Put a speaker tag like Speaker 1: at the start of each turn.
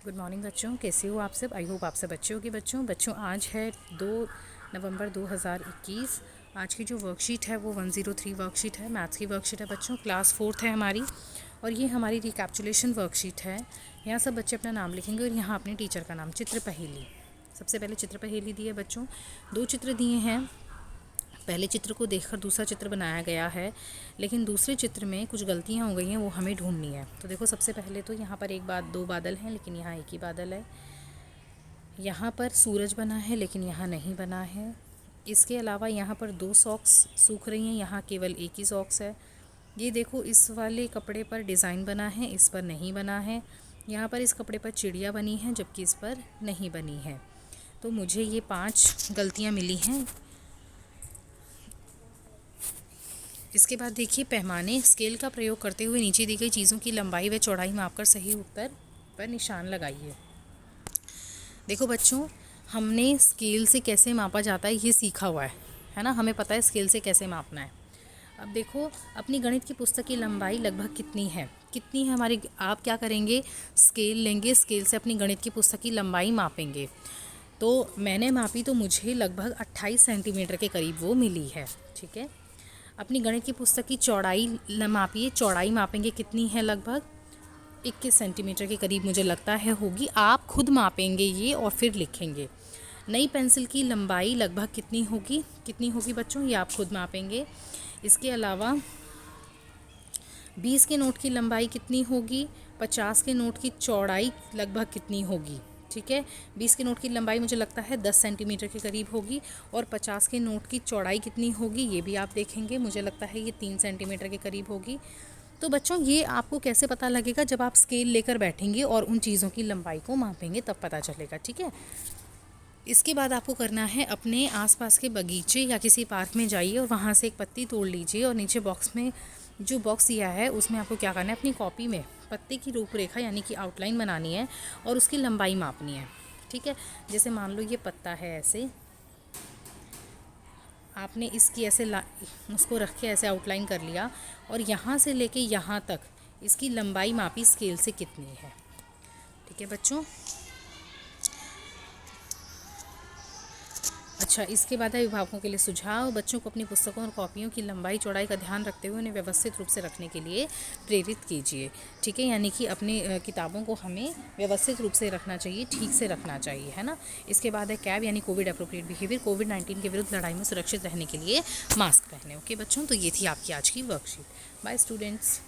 Speaker 1: Good morning बच्चों, कैसे हो आप सब। आई होप आप सब अच्छे हो। कि बच्चों आज है 2 नवंबर 2021। आज की जो वर्कशीट है वो 103 वर्कशीट है, मैथ्स की वर्कशीट है बच्चों। क्लास 4th है हमारी और ये हमारी रिकैप्चुलेशन वर्कशीट है। यहाँ सब बच्चे अपना नाम लिखेंगे और यहाँ अपने टीचर का नाम। चित्र पहेली, सबसे पहले चित्र पहेली दी है बच्चों। 2 चित्र दिए हैं। पहले चित्र को देखकर दूसरा चित्र बनाया गया है, लेकिन दूसरे चित्र में कुछ गलतियां हो गई हैं, वो हमें ढूंढनी है। तो देखो, सबसे पहले तो यहाँ पर 2 बादल हैं, लेकिन यहाँ एक ही बादल है। यहाँ पर सूरज बना है, लेकिन यहाँ नहीं बना है। इसके अलावा यहाँ पर 2 सॉक्स सूख रही हैं, यहाँ केवल एक ही सॉक्स है। ये देखो, इस वाले कपड़े पर डिज़ाइन बना है, इस पर नहीं बना है। यहाँ पर इस कपड़े पर चिड़िया बनी है, जबकि इस पर नहीं बनी है। तो मुझे ये 5 गलतियाँ मिली हैं। इसके बाद देखिए, पैमाने स्केल का प्रयोग करते हुए नीचे दी गई चीज़ों की लंबाई व चौड़ाई मापकर सही उत्तर पर निशान लगाइए। देखो बच्चों, हमने स्केल से कैसे मापा जाता है ये सीखा हुआ है ना। हमें पता है स्केल से कैसे मापना है। अब देखो, अपनी गणित की पुस्तक की लंबाई लगभग कितनी है हमारी। आप क्या करेंगे, स्केल लेंगे, स्केल से अपनी गणित की पुस्तक की लंबाई मापेंगे। तो मैंने मापी तो मुझे लगभग 28 सेंटीमीटर के करीब वो मिली है। ठीक है, अपनी गणित की पुस्तक की चौड़ाई मापिए। चौड़ाई मापेंगे, कितनी है, लगभग 21 सेंटीमीटर के करीब मुझे लगता है होगी। आप खुद मापेंगे ये और फिर लिखेंगे। नई पेंसिल की लंबाई लगभग कितनी होगी बच्चों, ये आप खुद मापेंगे। इसके अलावा 20 के नोट की लंबाई कितनी होगी, 50 के नोट की चौड़ाई लगभग कितनी होगी। ठीक है, 20 के नोट की लंबाई मुझे लगता है 10 सेंटीमीटर के करीब होगी और 50 के नोट की चौड़ाई कितनी होगी ये भी आप देखेंगे। मुझे लगता है ये 3 सेंटीमीटर के करीब होगी। तो बच्चों, ये आपको कैसे पता लगेगा, जब आप स्केल लेकर बैठेंगे और उन चीज़ों की लंबाई को मापेंगे तब पता चलेगा। ठीक है, इसके बाद आपको करना है, अपने आसपास के बगीचे या किसी पार्क में जाइए और वहाँ से एक पत्ती तोड़ लीजिए और नीचे बॉक्स में जो बॉक्स दिया है उसमें आपको क्या करना है, अपनी कॉपी में पत्ते की रूपरेखा यानी कि आउटलाइन बनानी है और उसकी लंबाई मापनी है। ठीक है, जैसे मान लो ये पत्ता है, ऐसे आपने इसकी ऐसे उसको रख के ऐसे आउटलाइन कर लिया और यहाँ से लेके यहाँ तक इसकी लंबाई मापी स्केल से कितनी है। ठीक है बच्चों। अच्छा, इसके बाद है अभिभावकों के लिए सुझाव। बच्चों को अपनी पुस्तकों और कॉपियों की लंबाई चौड़ाई का ध्यान रखते हुए उन्हें व्यवस्थित रूप से रखने के लिए प्रेरित कीजिए। ठीक है, यानी कि अपनी किताबों को हमें व्यवस्थित रूप से रखना चाहिए, ठीक से रखना चाहिए, है ना। इसके बाद है कैब यानी कोविड अप्रोप्रिएट बिहेवियर। कोविड-19 के विरुद्ध लड़ाई में सुरक्षित रहने के लिए मास्क पहने। ओके बच्चों, तो ये थी आपकी आज की वर्कशीट। Bye students.